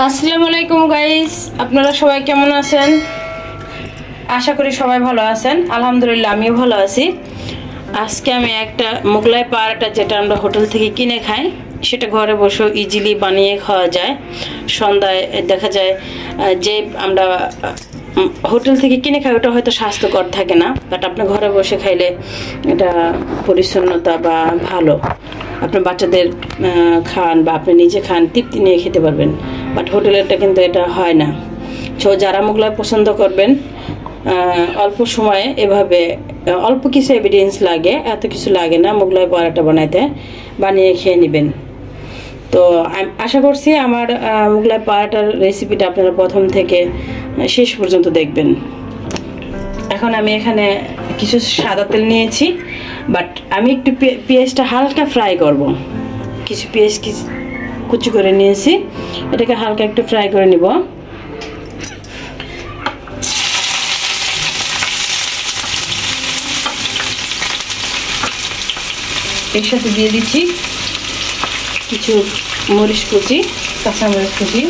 আসসালামু আলাইকুম গাইস, আপনারা সবাই কেমন আছেন? আশা করি সবাই ভালো আছেন। আলহামদুলিল্লাহ আমিও ভালো আছি। আজকে আমি একটা মোগলাই পারাটা, যেটা আমরা হোটেল থেকে কিনে খাই, সেটা ঘরে বসে ইজিলি বানিয়ে খাওয়া যায়। সন্ধ্যায় দেখা যায় যে আমরা হোটেল থেকে কিনে খাই ওটা হয়তো স্বাস্থ্যকর থাকে না, বাট আপনি ঘরে বসে খাইলে এটা পরিচ্ছন্নতা বা ভালো। আপনার বাচ্চাদের খান বা আপনি নিজে খান, তৃপ্তি নিয়ে খেতে পারবেন। বাট হোটেলেরটা কিন্তু এটা হয় না। সো যারা মোগলাই পছন্দ করবেন, অল্প সময়ে এভাবে অল্প কিছু এভিডেন্স লাগে, এত কিছু লাগে না মোগলাই পরাটা বানাইতে, বানিয়ে খেয়ে নেবেন। তো আশা করছি আমার মোগলাই পরাটার রেসিপিটা আপনারা প্রথম থেকে শেষ পর্যন্ত দেখবেন। এখন আমি এখানে কিছু সাদা তেল নিয়েছি, বাট আমি একটু পেঁয়াজটা হালকা ফ্রাই করব। কিছু পেঁয়াজ কুচি করে নিয়েছি, এটাকে হালকা একটু ফ্রাই করে নিব। এর সাথে দিয়ে দিচ্ছি কিছু মরিচ কুচি, কাঁচা মরিচ কুচি।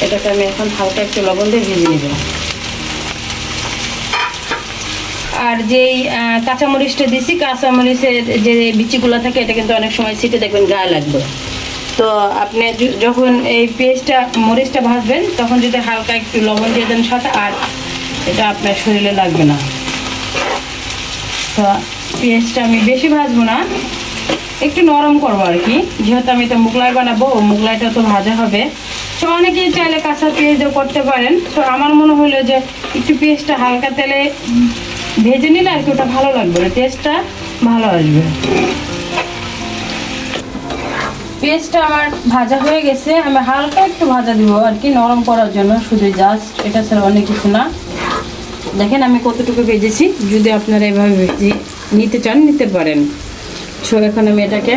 এটাকে আমি এখন হালকা একটু লবণ দিয়ে ভেজে নেব। আর যেই কাঁচামরিচটা দিছি, কাঁচামরিচের যে বিচিগুলো থাকে এটা কিন্তু অনেক সময় ছিটে দেখবেন গায়ে লাগবে। তো আপনি যখন এই পেঁয়াজটা মরিচটা ভাজবেন তখন যদি হালকা একটু লবণ দিয়ে দেন সাথে, আর এটা আপনার শরীরে লাগবে না। তো পেঁয়াজটা আমি বেশি ভাজবো না, একটু নরম করবো আর কি, যেহেতু আমি তো মোগলাই বানাবো, মোগলাইটা তো ভাজা হবে। তো অনেকেই চাইলে কাঁচা পেঁয়াজও করতে পারেন। তো আমার মনে হলো যে একটু পেঁয়াজটা হালকা তেলে ভেজে নিলে আর কি ওটা ভালো লাগবে, টেস্টটা ভালো আসবে। পেঁয়াজটা আমার ভাজা হয়ে গেছে, আমি হালকা একটু ভাজা দিব আর কি, নরম করার জন্য, শুধু জাস্ট, এটা ছাড়া অনেক কিছু না। দেখেন আমি কতটুকু ভেজেছি, যদি আপনারা এভাবে ভেজে নিতে চান নিতে পারেন। সো এখন আমি এটাকে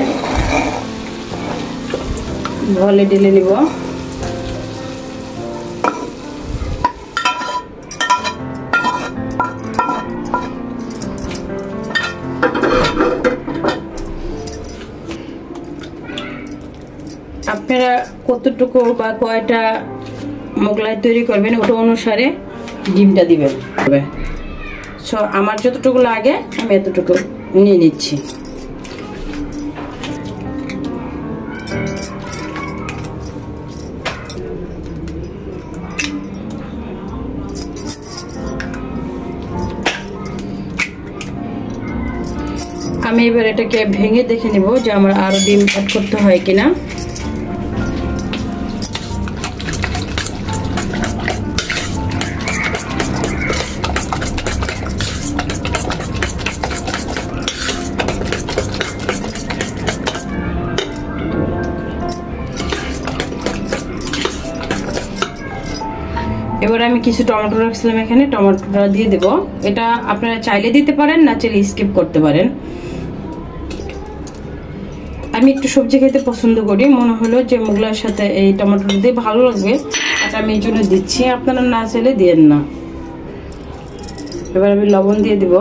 ভলে ঢেলে নিব। আপনারা কতটুকু বা কয়টা মোগলাই তৈরি করবেন ওটা অনুসারে ডিমটা দিবেন। সো আমার যতটুকু লাগে আমি এতটুকু নিয়ে নিচ্ছি। আমি এবার এটাকে ভেঙে দেখে নিব যে আমার আরো ডিম অ্যাড করতে হয় কিনা। এবার আমি কিছু টমেটো রাখছিলাম এখানে, টমেটোটা দিয়ে দেব। এটা আপনারা চাইলে দিতে পারেন, না চাইলে স্কিপ করতে পারেন। আমি একটু সবজি খেতে পছন্দ করি, মনে হলো যে মোগলাইয়ের সাথে এই টমেটোটা দিয়ে ভালো লাগবে, এটা আমি এই জন্য দিচ্ছি। আপনারা না চাইলে দিয়েন না। এবার আমি লবণ দিয়ে দিব।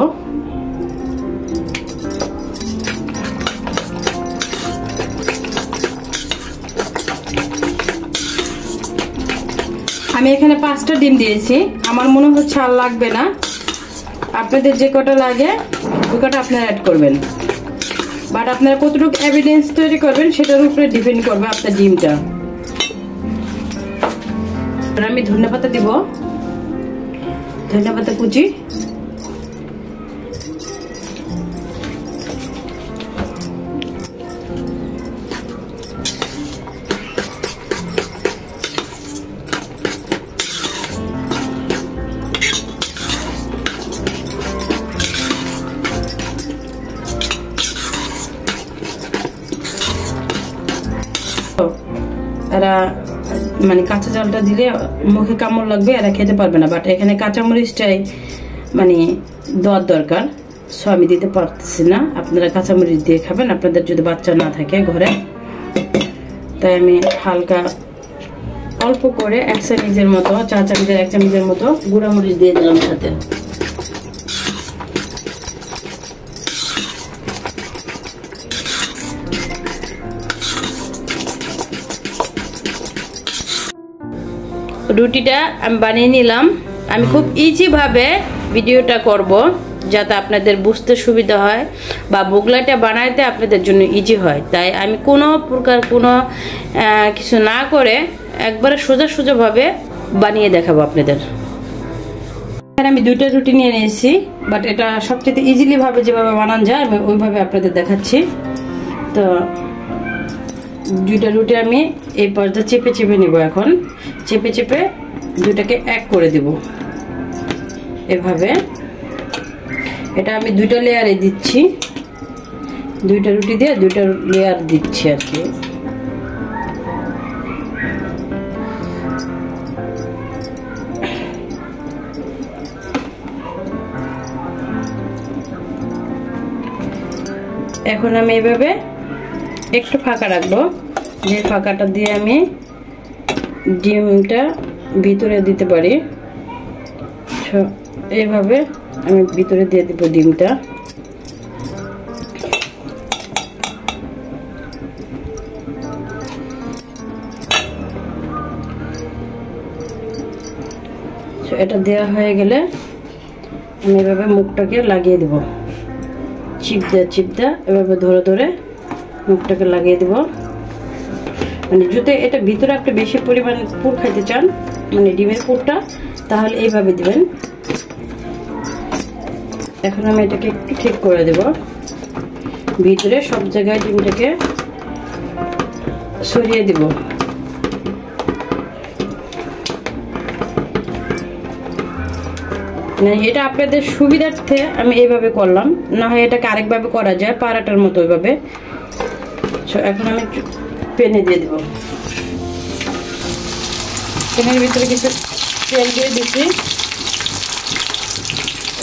আমি এখানে 5টা ডিম দিয়েছি, আমার মনে হচ্ছে আর লাগবে না। আপনাদের যে কটা লাগে ওই কটা আপনারা অ্যাড করবেন, বাট আপনারা কতটুকু এভিডেন্স তৈরি করবেন সেটার উপরে ডিপেন্ড করবে আপনার ডিমটা। আমি ধনেপাতা দিব, ধনেপাতা কুচি। এরা মানে কাঁচা চালটা দিলে মুখে কামড় লাগবে, এরা খেতে পারবে না। বাট এখানে কাঁচামরিচটাই মানে দেওয়ার দরকার, সো আমি দিতে পারতেছি না। আপনারা কাঁচামরিচ দিয়ে খাবেন আপনাদের যদি বাচ্চা না থাকে ঘরে। তাই আমি হালকা অল্প করে 1 চামচের মতো, 4 চামচের 1 চামচের মতো গুঁড়ামরিচ দিয়ে দিলাম সাথে। রুটিটা আমি বানিয়ে নিলাম। আমি খুব ইজিভাবে ভিডিওটা করব যাতে আপনাদের বুঝতে সুবিধা হয় বা মোগলাইটা বানাইতে আপনাদের জন্য ইজি হয়। তাই আমি কোনো প্রকার কোনো কিছু না করে একবারে সোজাভাবে বানিয়ে দেখাবো আপনাদের। এখানে আমি 2টা রুটি নিয়ে নিয়েছি, বাট এটা সবচেয়ে ইজিলি ভাবে যেভাবে বানানো যায় আমি ওইভাবে আপনাদের দেখাচ্ছি। তো 2টা রুটি আমি এই পর্যায়ে চেপে নিব। এখন চেপে দুটাকে এক করে দেব এভাবে। এটা আমি 2টা লেয়ারে দিচ্ছি, 2টা রুটি দিয়ে 2টা লেয়ার দিচ্ছি আর কি। এখন আমি এইভাবে একটু ফাঁকা রাখবো, যে ফাঁকাটা দিয়ে আমি ডিমটা ভিতরে দিতে পারি। এইভাবে আমি ভিতরে দিয়ে দেব ডিমটা। এটা দেওয়া হয়ে গেলে আমি এভাবে মুখটাকে লাগিয়ে দেব, চিপ দা এভাবে ধরে মুখটাকে লাগিয়ে দেব। মানে যদি এটা ভিতরে আপনি বেশি পরিমাণে পুর খাইতে চান, মানে ডিমের পুরটা, তাহলে এইভাবে দিবেন। এখন আমি এটাকে একটু ঠিক করে দেব, ভিতরে সব জায়গায় ডিমটাকে ছড়িয়ে দেব। এটা আপনাদের সুবিধার্থে আমি এইভাবে করলাম, না হয় এটাকে আরেকভাবে করা যায় পারাটার মতো ওইভাবে। এখন আমি প্যানে দিয়ে দেব। প্যানের ভিতরে কিছু তেল দিয়ে দিচ্ছি,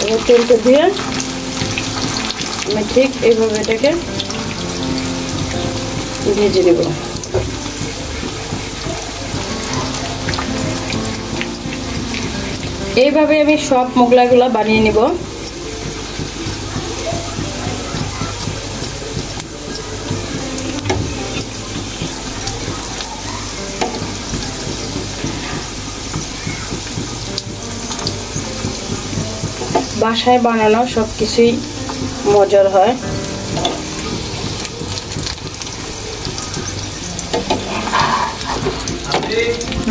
এবার তেলটা দিয়ে আমি ঠিক এইভাবে এটাকে ভেজে নেব। এইভাবে আমি সব মোগলাইগুলো বানিয়ে নিব। বাসায় বানানো সব কিছুই মজার হয়।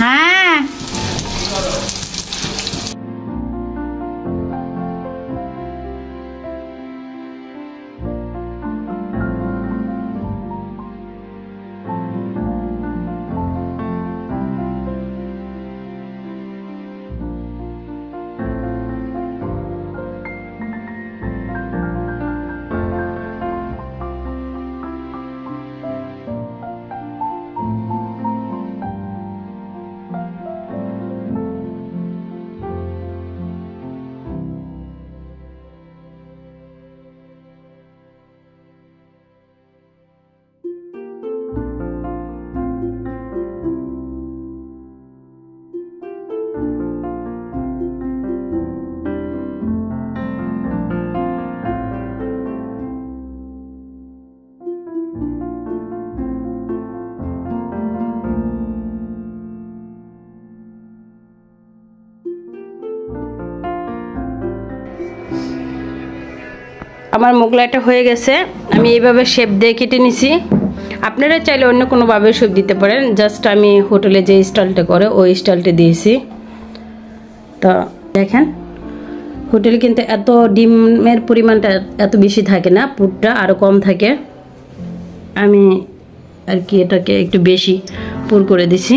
হ্যাঁ, আমার মোগলাইটা হয়ে গেছে। আমি এইভাবে শেপ দিয়ে কেটে নিছি। আপনারা চাইলে অন্য কোনোভাবে শেপ দিতে পারেন, জাস্ট আমি হোটেলে যে স্টাইলটা করে ওই স্টাইলটা দিয়েছি। তো দেখেন, হোটেলে কিন্তু এত ডিমের পরিমাণটা এত বেশি থাকে না, পুরটা আরও কম থাকে। আমি আর কি এটাকে একটু বেশি পুর করে দিছি।